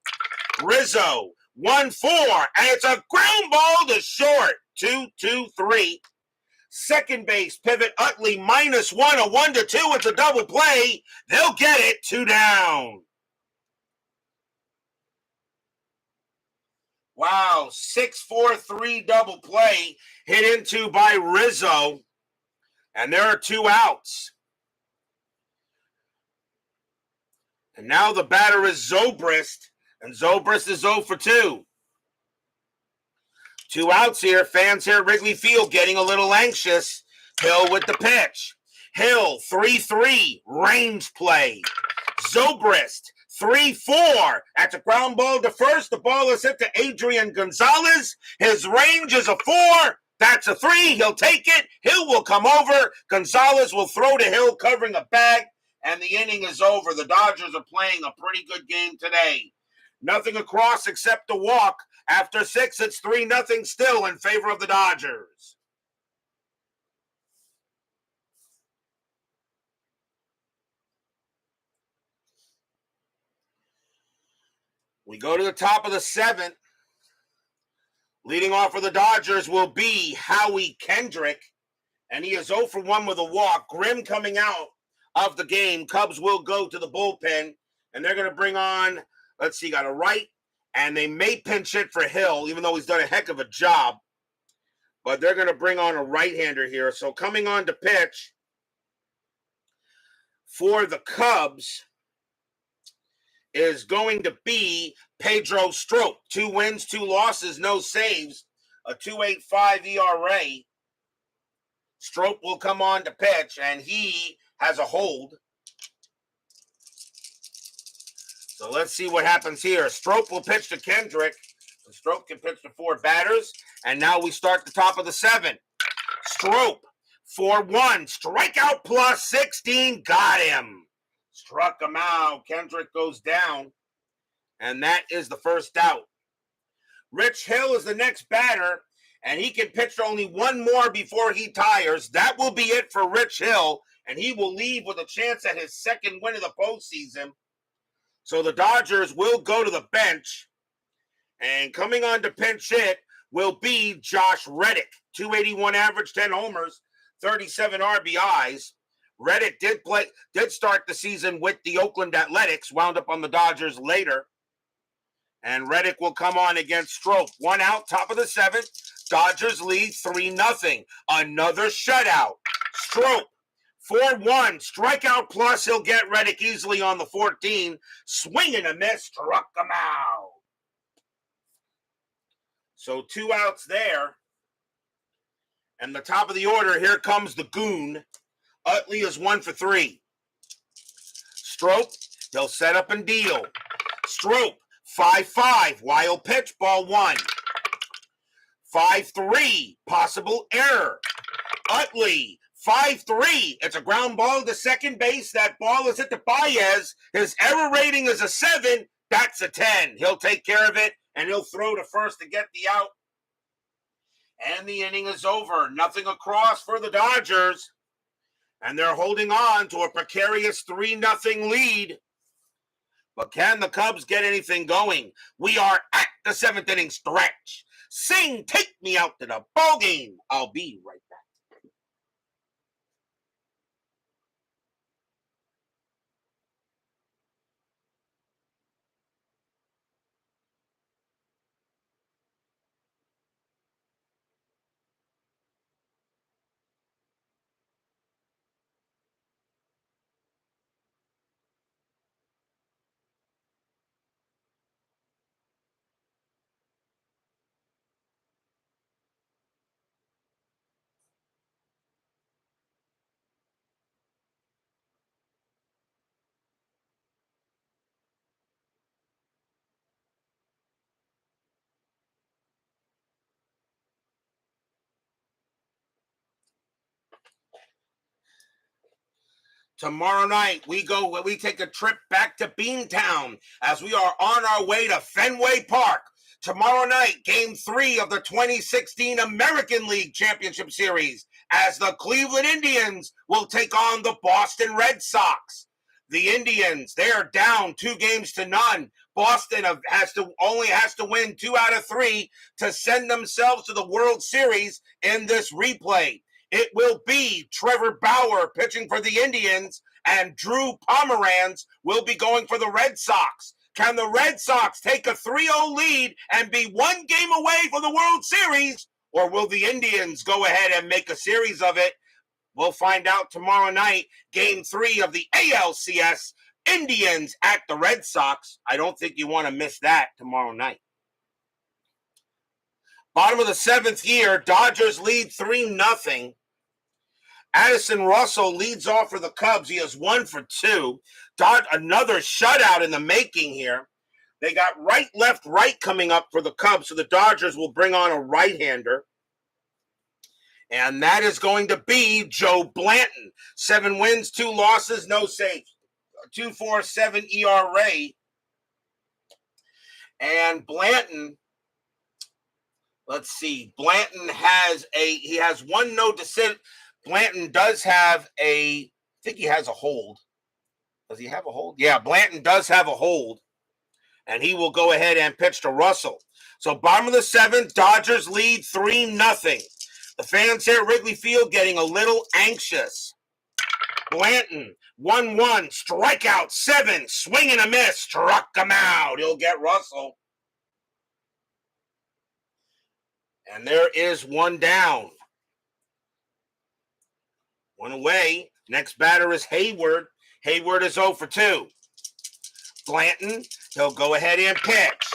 Rizzo, 1-4, and it's a ground ball to short. 2-2-3. Second base pivot Utley -1, a 1-2. It's a double play. They'll get it. 2 down. Wow, 6-4-3 double play hit into by Rizzo, and there are 2 outs. And now the batter is Zobrist. And Zobrist is 0 for 2. 2 outs here. Fans here at Wrigley Field getting a little anxious. Hill with the pitch. Hill, 3-3. Range play. Zobrist, 3-4. That's a ground ball to first. The ball is hit to Adrian Gonzalez. His range is a 4. That's a 3. He'll take it. Hill will come over. Gonzalez will throw to Hill covering a bag. And the inning is over. The Dodgers are playing a pretty good game today. Nothing across except the walk. After 6, it's 3-0 still in favor of the Dodgers. We go to the top of the 7th. Leading off for the Dodgers will be Howie Kendrick. And he is 0 for 1 with a walk. Grimm coming out of the game. Cubs will go to the bullpen. And they're going to bring on, let's see, got a right. And they may pinch hit for Hill, even though he's done a heck of a job. But they're going to bring on a right-hander here. So coming on to pitch for the Cubs is going to be Pedro Strop. 2 wins, 2 losses, no saves. A 2.85 ERA. Strop will come on to pitch, and he has a hold. So let's see what happens here. Strop will pitch to Kendrick. Strop can pitch to 4 batters. And now we start the top of the 7th. Strop, 4-1. Strikeout plus 16. Got him. Struck him out. Kendrick goes down. And that is the first out. Rich Hill is the next batter. And he can pitch only 1 more before he tires. That will be it for Rich Hill. And he will leave with a chance at his 2nd win of the postseason. So the Dodgers will go to the bench. And coming on to pinch hit will be Josh Reddick. 281 average, 10 homers. 37 RBIs. Reddick did start the season with the Oakland Athletics, wound up on the Dodgers later. And Reddick will come on against Strop. 1 out, top of the 7th. Dodgers lead 3-0. Another shutout. Strop, 4-1. Strikeout plus. He'll get Reddick easily on the 14. Swing and a miss. Struck him out. So 2 outs there. And the top of the order, here comes the Goon. Utley is 1 for 3. Strop, he'll set up and deal. Strop, 5-5. Wild pitch, ball 1. 5-3. Possible error. Utley, 5-3. It's a ground ball to second base. That ball is hit to Baez. His error rating is a 7. That's a 10. He'll take care of it, and he'll throw to first to get the out. And the inning is over. Nothing across for the Dodgers. And they're holding on to a precarious 3-0 lead. But can the Cubs get anything going? We are at the 7th inning stretch. Sing, take me out to the ball game. I'll be right back. Tomorrow night, we take a trip back to Beantown as we are on our way to Fenway Park. Tomorrow night, Game 3 of the 2016 American League Championship Series as the Cleveland Indians will take on the Boston Red Sox. The Indians, they are down 2-0. Boston only has to win 2 out of 3 to send themselves to the World Series in this replay. It will be Trevor Bauer pitching for the Indians, and Drew Pomeranz will be going for the Red Sox. Can the Red Sox take a 3-0 lead and be 1 game away from the World Series? Or will the Indians go ahead and make a series of it? We'll find out tomorrow night. Game 3 of the ALCS. Indians at the Red Sox. I don't think you want to miss that tomorrow night. Bottom of the 7th year, Dodgers lead 3-0. Addison Russell leads off for the Cubs. He is 1 for 2. Another shutout in the making here. They got right, left, right coming up for the Cubs, so the Dodgers will bring on a right-hander. And that is going to be Joe Blanton. 7 wins, 2 losses, no saves. 2.47 ERA. And Blanton, let's see. Blanton has he has 1 no to sit. Blanton does have I think he has a hold. Does he have a hold? Yeah, Blanton does have a hold. And he will go ahead and pitch to Russell. So bottom of the 7th, Dodgers lead 3-0. The fans here at Wrigley Field getting a little anxious. Blanton, 1-1, strikeout 7, swing and a miss, struck him out. He'll get Russell. And there is 1 down. 1 away. Next batter is Hayward. Hayward is 0 for 2. Blanton, he'll go ahead and pitch.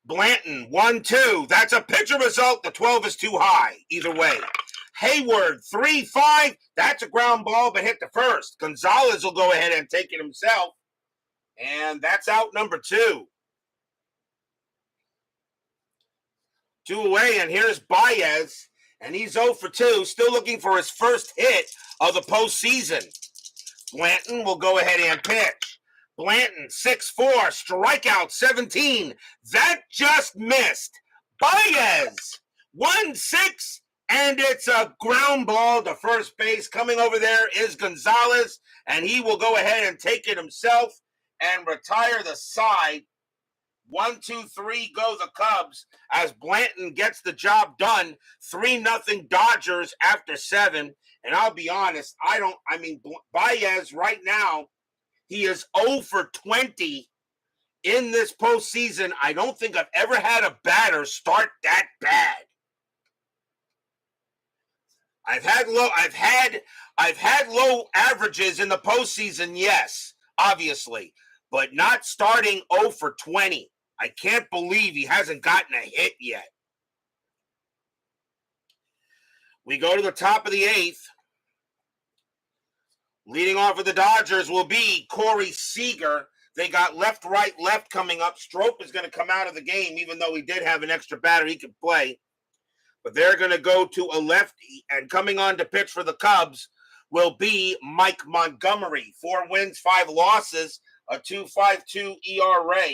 Blanton, 1-2. That's a pitcher result. The 12 is too high. Either way. Hayward, 3-5. That's a ground ball, but hit the first. Gonzalez will go ahead and take it himself. And that's out number 2. 2 away, and here's Baez. And he's 0 for 2, still looking for his first hit of the postseason. Blanton will go ahead and pitch. Blanton, 6-4, strikeout 17. That just missed. Baez, 1-6, and it's a ground ball to first base. Coming over there is Gonzalez, and he will go ahead and take it himself and retire the side. 1, 2, 3 go the Cubs as Blanton gets the job done. 3-0 Dodgers after 7. And I'll be honest, Baez right now, he is 0 for 20 in this postseason. I don't think I've ever had a batter start that bad. I've had low averages in the postseason, yes, obviously, but not starting 0 for 20. I can't believe he hasn't gotten a hit yet. We go to the top of the 8th. Leading off of the Dodgers will be Corey Seager. They got left, right, left coming up. Strope is going to come out of the game, even though he did have an extra batter he could play. But they're going to go to a lefty, and coming on to pitch for the Cubs will be Mike Montgomery. 4 wins, 5 losses, a 2.52 ERA.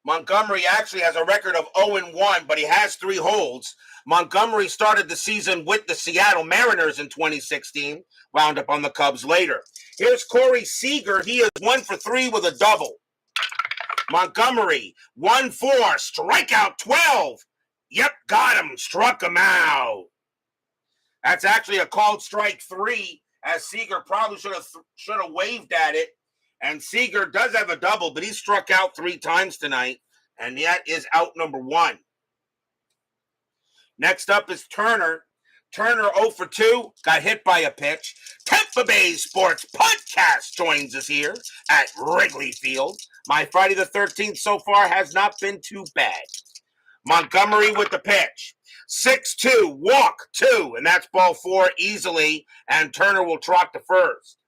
Montgomery actually has a record of 0-1, but he has 3 holds. Montgomery started the season with the Seattle Mariners in 2016, wound up on the Cubs later. Here's Corey Seager. He is 1 for 3 with a double. Montgomery, 1-4, strikeout 12. Yep, got him, struck him out. That's actually a called strike 3, as Seager probably should have waved at it. And Seager does have a double, but he struck out 3 times tonight, and that is out number 1. Next up is Turner. Turner 0 for 2, got hit by a pitch. Tampa Bay Sports Podcast joins us here at Wrigley Field. My Friday the 13th so far has not been too bad. Montgomery with the pitch. 6-2, walk 2, and that's ball 4 easily, and Turner will trot to first.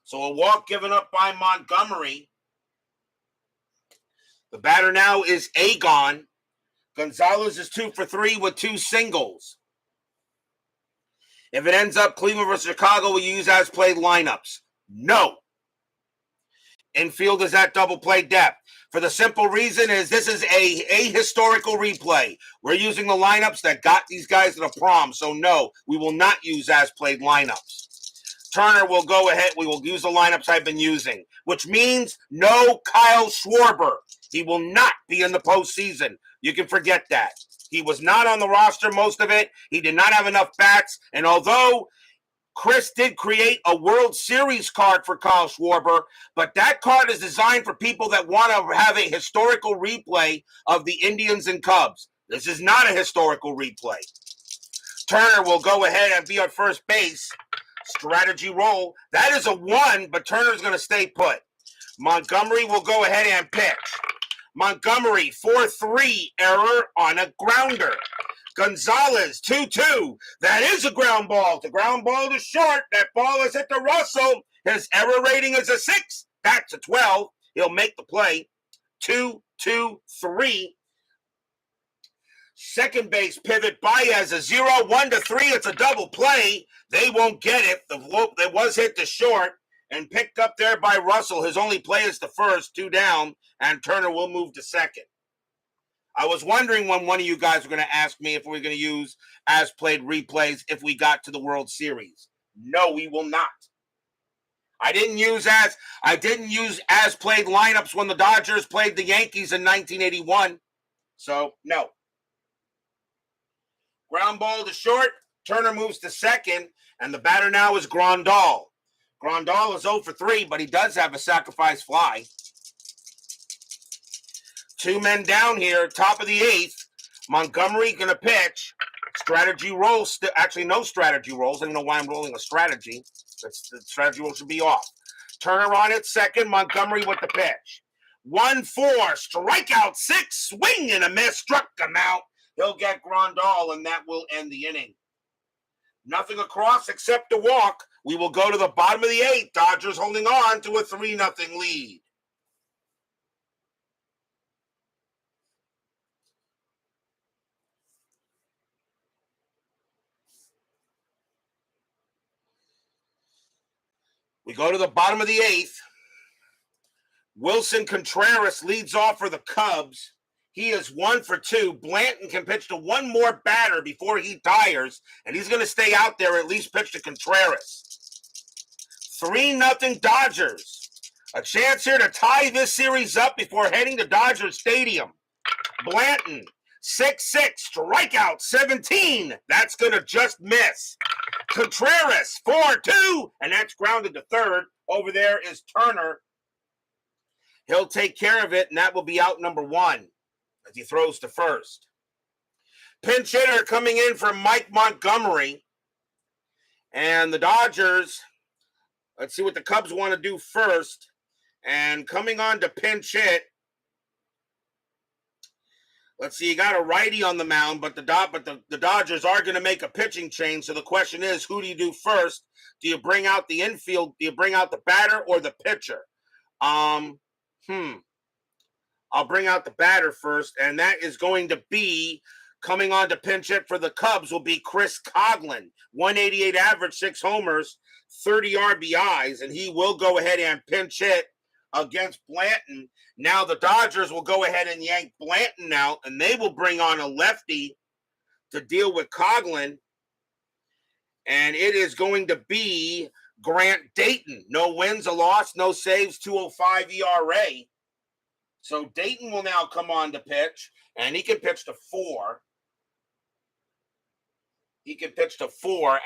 So a walk given up by Montgomery. The batter now is Agon. Gonzalez is 2 for 3 with 2 singles. If it ends up Cleveland versus Chicago, will you use as played lineups? No. Infield is at double play depth. For the simple reason is this is a historical replay. We're using the lineups that got these guys to the prom. So no, we will not use as played lineups. Turner will go ahead. We will use the lineups I've been using, which means no Kyle Schwarber. He will not be in the postseason. You can forget that. He was not on the roster most of it. He did not have enough bats. And although Chris did create a World Series card for Kyle Schwarber, but that card is designed for people that want to have a historical replay of the Indians and Cubs. This is not a historical replay. Turner will go ahead and be on first base. Strategy roll. That is a 1, but Turner's going to stay put. Montgomery will go ahead and pitch. Montgomery, 4-3, error on a grounder. Gonzalez, 2-2. That is a ground ball. The ground ball is short. That ball is hit to Russell. His error rating is a 6. That's a 12. He'll make the play. 2-2-3. Second base pivot, Baez, a 0-1-3. It's a double play. They won't get it. It was hit to short and picked up there by Russell. His only play is the first, 2 down, and Turner will move to second. I was wondering when one of you guys were going to ask me if we were going to use as played replays if we got to the World Series. No, we will not. I didn't use as played lineups when the Dodgers played the Yankees in 1981. So, no. Ground ball to short. Turner moves to second, and the batter now is Grandal. Grandal is 0 for 3, but he does have a sacrifice fly. 2 men down here, top of the 8th. Montgomery going to pitch. Strategy roll. Actually, no strategy rolls. I don't know why I'm rolling a strategy. The strategy roll should be off. Turner on it, second. Montgomery with the pitch. 1-4, strikeout 6, swing and a miss, struck him out. He'll get Grandal, and that will end the inning. Nothing across except a walk. We will go to the bottom of the 8th. Dodgers holding on to a 3-0 lead. We go to the bottom of the 8th. Wilson Contreras leads off for the Cubs. He is 1 for 2. Blanton can pitch to one more batter before he tires, and he's going to stay out there, at least pitch to Contreras. 3-0 Dodgers. A chance here to tie this series up before heading to Dodger Stadium. Blanton, 6-6, strikeout 17. That's going to just miss. Contreras, 4-2, and that's grounded to third. Over there is Turner. He'll take care of it, and that will be out number 1 as he throws to first. Pinch hitter coming in for Mike Montgomery. And the Dodgers, let's see what the Cubs want to do first. And coming on to pinch hit, let's see, you got a righty on the mound, but the Dodgers are going to make a pitching change. So the question is, who do you do first? Do you bring out the infield? Do you bring out the batter or the pitcher? I'll bring out the batter first, and that is going to be coming on to pinch hit for the Cubs will be Chris Coghlan. 188 average, 6 homers, 30 RBIs, and he will go ahead and pinch hit against Blanton. Now the Dodgers will go ahead and yank Blanton out, and they will bring on a lefty to deal with Coghlan. And it is going to be Grant Dayton. No wins, a loss, no saves, 2.05 ERA. So Dayton will now come on to pitch, and he can pitch to 4.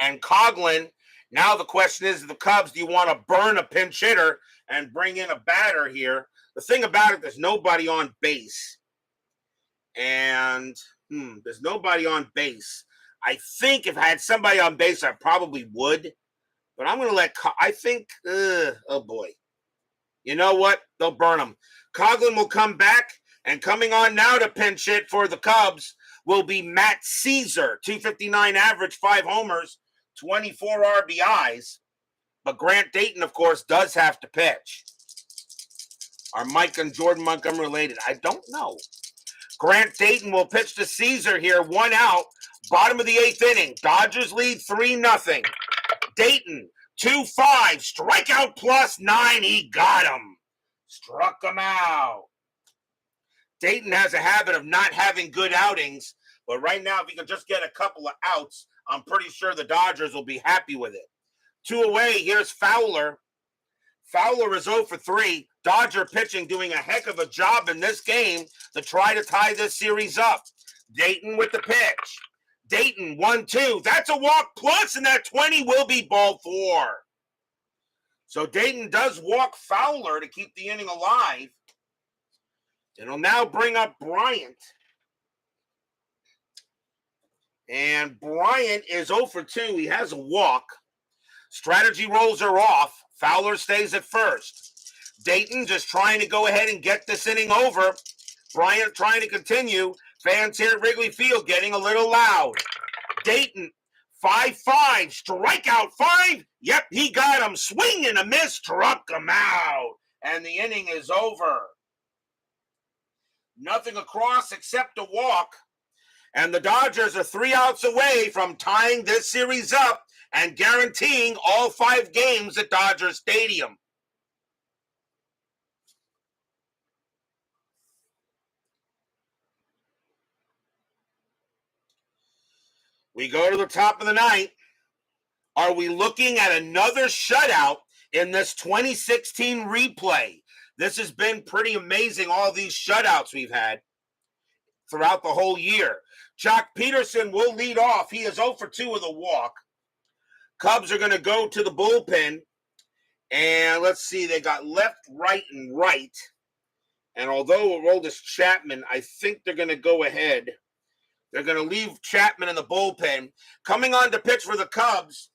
And Coghlan, now the question is, the Cubs, do you want to burn a pinch hitter and bring in a batter here? The thing about it, there's nobody on base. And there's nobody on base. I think if I had somebody on base, I probably would. But I'm going to oh boy. You know what? They'll burn him. Coghlan will come back, and coming on now to pinch hit for the Cubs will be Matt Caesar. 259 average, 5 homers, 24 RBIs. But Grant Dayton, of course, does have to pitch. Are Mike and Jordan Montgomery related? I don't know. Grant Dayton will pitch to Caesar here, 1 out, bottom of the 8th inning. Dodgers lead 3-0. Dayton, 2-5, strikeout plus 9. He got him. Struck him out. Dayton has a habit of not having good outings, but right now, if he can just get a couple of outs, I'm pretty sure the Dodgers will be happy with it. 2 away, here's Fowler. Fowler is 0 for 3. Dodger pitching doing a heck of a job in this game to try to tie this series up. Dayton with the pitch. Dayton, 1-2. That's a walk plus, and that 20 will be ball 4. So Dayton does walk Fowler to keep the inning alive. It'll now bring up Bryant. And Bryant is 0 for 2. He has a walk. Strategy rolls are off. Fowler stays at first. Dayton just trying to go ahead and get this inning over. Bryant trying to continue. Fans here at Wrigley Field getting a little loud. Dayton, 5-5, strikeout 5. Yep, he got him. Swing and a miss, struck him out. And the inning is over. Nothing across except a walk. And the Dodgers are 3 outs away from tying this series up and guaranteeing all 5 games at Dodger Stadium. We go to the top of the 9th. Are we looking at another shutout in this 2016 replay? This has been pretty amazing, all these shutouts we've had throughout the whole year. Jock Peterson will lead off. He is 0 for 2 with a walk. Cubs are going to go to the bullpen. And let's see, they got left, right, and right. And although Aroldis Chapman, I think they're going to go ahead. They're going to leave Chapman in the bullpen. Coming on to pitch for the Cubs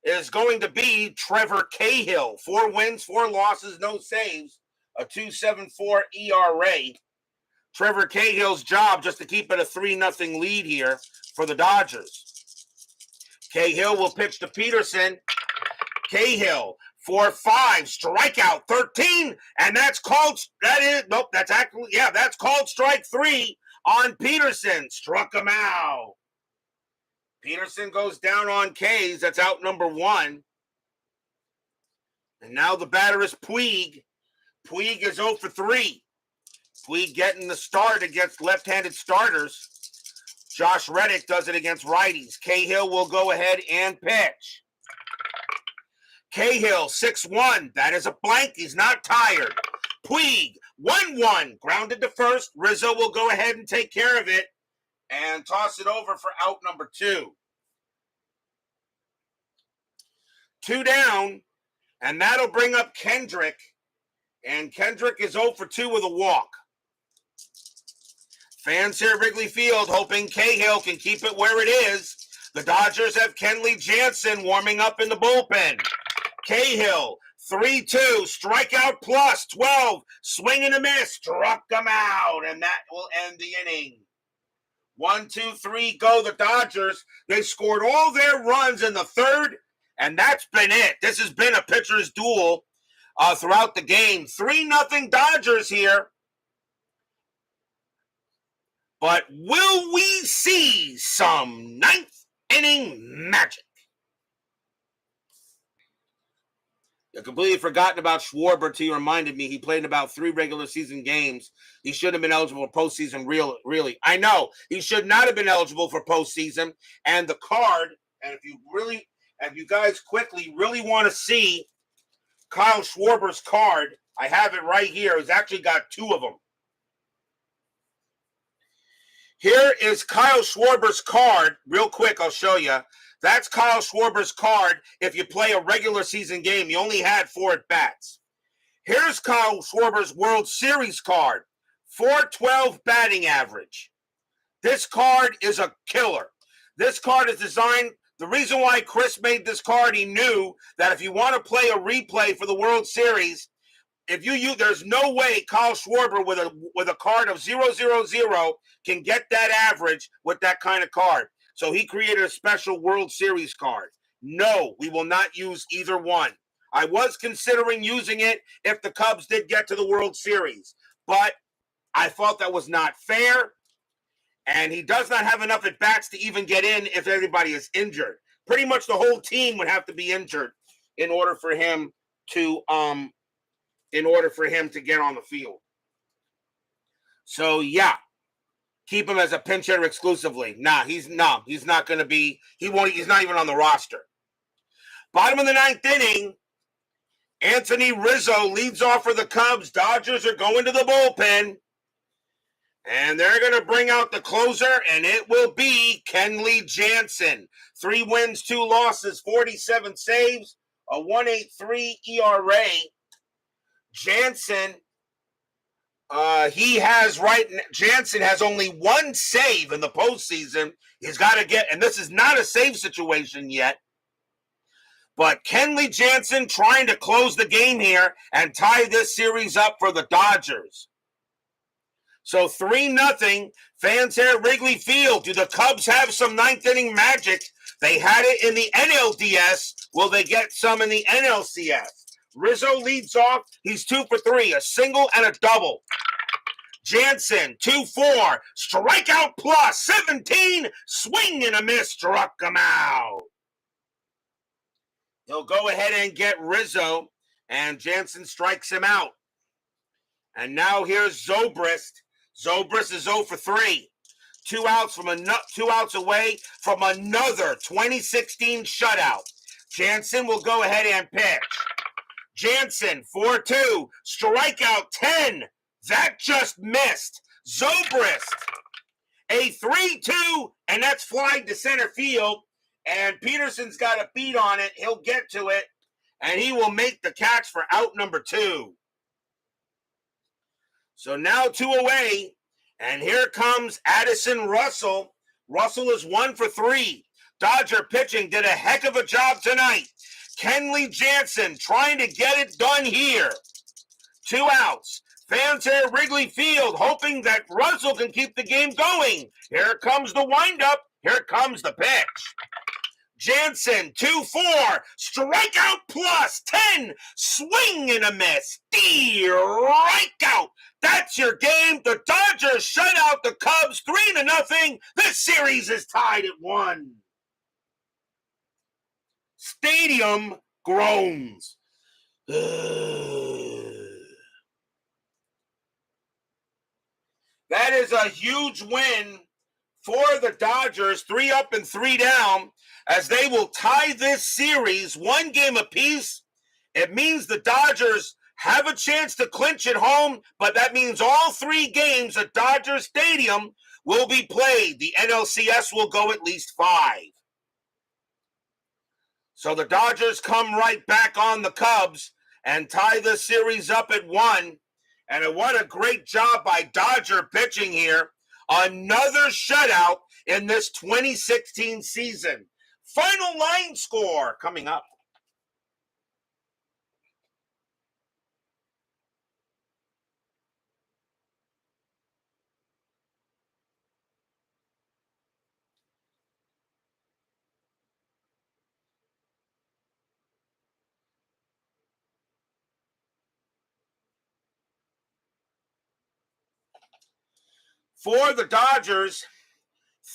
is going to be Trevor Cahill. 4 wins, 4 losses, no saves. A 2.74 ERA. Trevor Cahill's job just to keep it a 3-0 lead here for the Dodgers. Cahill will pitch to Peterson. Cahill, 4-5, strikeout 13, and that's called strike 3 on Peterson. Struck him out. Peterson goes down on K's. That's out number 1. And now the batter is Puig. Puig is 0 for 3. Puig getting the start against left-handed starters. Josh Reddick does it against righties. Cahill will go ahead and pitch. Cahill, 6-1. That is a blank. He's not tired. Puig, 1-1. Grounded to first. Rizzo will go ahead and take care of it and toss it over for out number 2. 2 down, and that'll bring up Kendrick. And Kendrick is 0 for 2 with a walk. Fans here at Wrigley Field hoping Cahill can keep it where it is. The Dodgers have Kenley Jansen warming up in the bullpen. Cahill, 3-2, strikeout plus, 12, swing and a miss, struck him out, and that will end the inning. 1, 2, 3, go the Dodgers. They scored all their runs in the third, and that's been it. This has been a pitcher's duel throughout the game. 3-0 Dodgers here. But will we see some ninth inning magic? I completely forgotten about Schwarber until you reminded me. He played in about 3 regular season games. He should have been eligible for postseason, really. I know. He should not have been eligible for postseason. And the card, and if you guys quickly really want to see Kyle Schwarber's card, I have it right here. He's actually got 2 of them. Here is Kyle Schwarber's card. Real quick, I'll show you. That's Kyle Schwarber's card. If you play a regular season game, you only had 4 at-bats. Here's Kyle Schwarber's World Series card. 412 batting average. This card is a killer. This card is designed. The reason why Chris made this card, he knew that if you want to play a replay for the World Series, there's no way Kyle Schwarber with a card of 000 can get that average with that kind of card. So he created a special World Series card. No, we will not use either one. I was considering using it if the Cubs did get to the World Series, but I felt that was not fair, and he does not have enough at-bats to even get in if everybody is injured. Pretty much the whole team would have to be injured in order for him to get on the field. So yeah, keep him as a pinch hitter exclusively. He's not going to be. He's not even on the roster. Bottom of the 9th inning, Anthony Rizzo leads off for the Cubs. Dodgers are going to the bullpen, and they're going to bring out the closer, and it will be Kenley Jansen. 3 wins, 2 losses, 47 saves, a 1.83 ERA. Jansen has only 1 save in the postseason. He's got to get, and this is not a save situation yet, but Kenley Jansen trying to close the game here and tie this series up for the Dodgers. So 3-0, fans here at Wrigley Field. Do the Cubs have some 9th inning magic? They had it in the NLDS. Will they get some in the NLCS? Rizzo leads off. He's 2 for 3, a single and a double. Jansen, 2-4, strikeout plus, 17, swing and a miss, struck him out. He'll go ahead and get Rizzo, and Jansen strikes him out. And now here's Zobrist. Zobrist is 0 for 3. 2 outs away from another 2016 shutout. Jansen will go ahead and pitch. Jansen, 4-2, strikeout 10. That just missed. Zobrist, a 3-2, and that's flying to center field. And Peterson's got a beat on it. He'll get to it, and he will make the catch for out number 2. So now 2 away, and here comes Addison Russell. Russell is 1 for 3. Dodger pitching did a heck of a job tonight. Kenley Jansen trying to get it done here. 2 outs. Fans here at Wrigley Field hoping that Russell can keep the game going. Here comes the windup. Here comes the pitch. Jansen, 2-4, strikeout plus 10, swing and a miss, strikeout. That's your game. The Dodgers shut out the Cubs 3-0. This series is tied at 1. Stadium groans. That is a huge win for the Dodgers, 3 up and 3 down, as they will tie this series 1 game apiece It means the Dodgers have a chance to clinch at home, but that means all 3 games at Dodger Stadium will be played. The NLCS will go at least 5. So the Dodgers come right back on the Cubs and tie the series up at 1. And what a great job by Dodger pitching here. Another shutout in this 2016 season. Final line score coming up. For the Dodgers,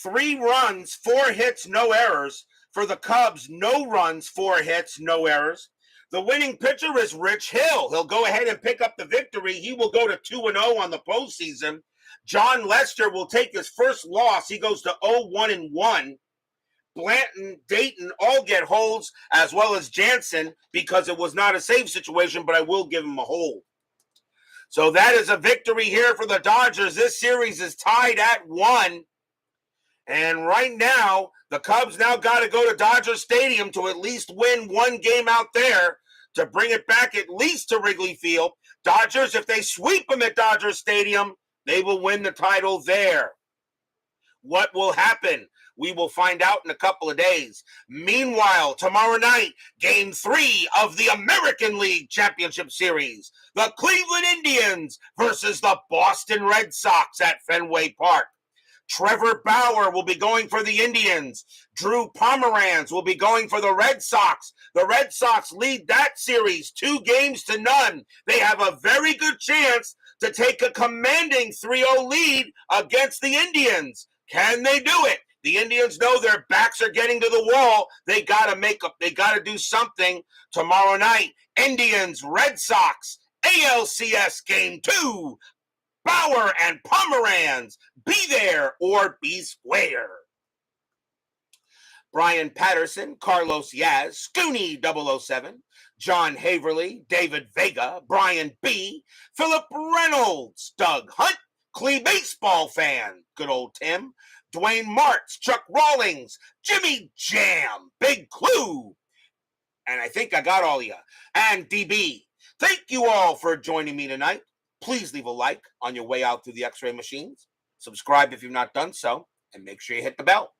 3 runs, 4 hits, no errors. For the Cubs, no runs, 4 hits, no errors. The winning pitcher is Rich Hill. He'll go ahead and pick up the victory. He will go to 2-0 on the postseason. John Lester will take his first loss. He goes to 0-1-1. Blanton, Dayton all get holds, as well as Jansen, because it was not a save situation, but I will give him a hold. So that is a victory here for the Dodgers. This series is tied at 1. And right now, the Cubs now got to go to Dodger Stadium to at least win 1 game out there to bring it back at least to Wrigley Field. Dodgers, if they sweep them at Dodger Stadium, they will win the title there. What will happen? We will find out in a couple of days. Meanwhile, tomorrow night, Game 3 of the American League Championship Series. The Cleveland Indians versus the Boston Red Sox at Fenway Park. Trevor Bauer will be going for the Indians. Drew Pomeranz will be going for the Red Sox. The Red Sox lead that series 2-0. They have a very good chance to take a commanding 3-0 lead against the Indians. Can they do it? The Indians know their backs are getting to the wall. They got to do something tomorrow night. Indians, Red Sox, ALCS Game 2. Bauer and Pomeranz, be there or be square. Brian Patterson, Carlos Yaz, Scooney 007, John Haverly, David Vega, Brian B., Philip Reynolds, Doug Hunt, Clee Baseball Fan, good old Tim, Dwayne Martz, Chuck Rawlings, Jimmy Jam, Big Clue, and I think I got all of you, and DB. Thank you all for joining me tonight. Please leave a like on your way out through the X-ray machines. Subscribe if you've not done so, and make sure you hit the bell.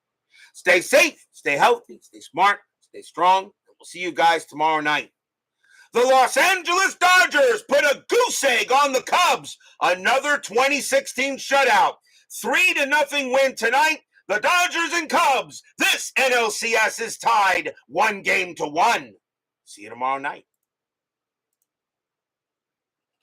Stay safe, stay healthy, stay smart, stay strong, and we'll see you guys tomorrow night. The Los Angeles Dodgers put a goose egg on the Cubs. Another 2016 shutout. 3-0 win tonight. The Dodgers and Cubs. This NLCS is tied 1-1. See you tomorrow night.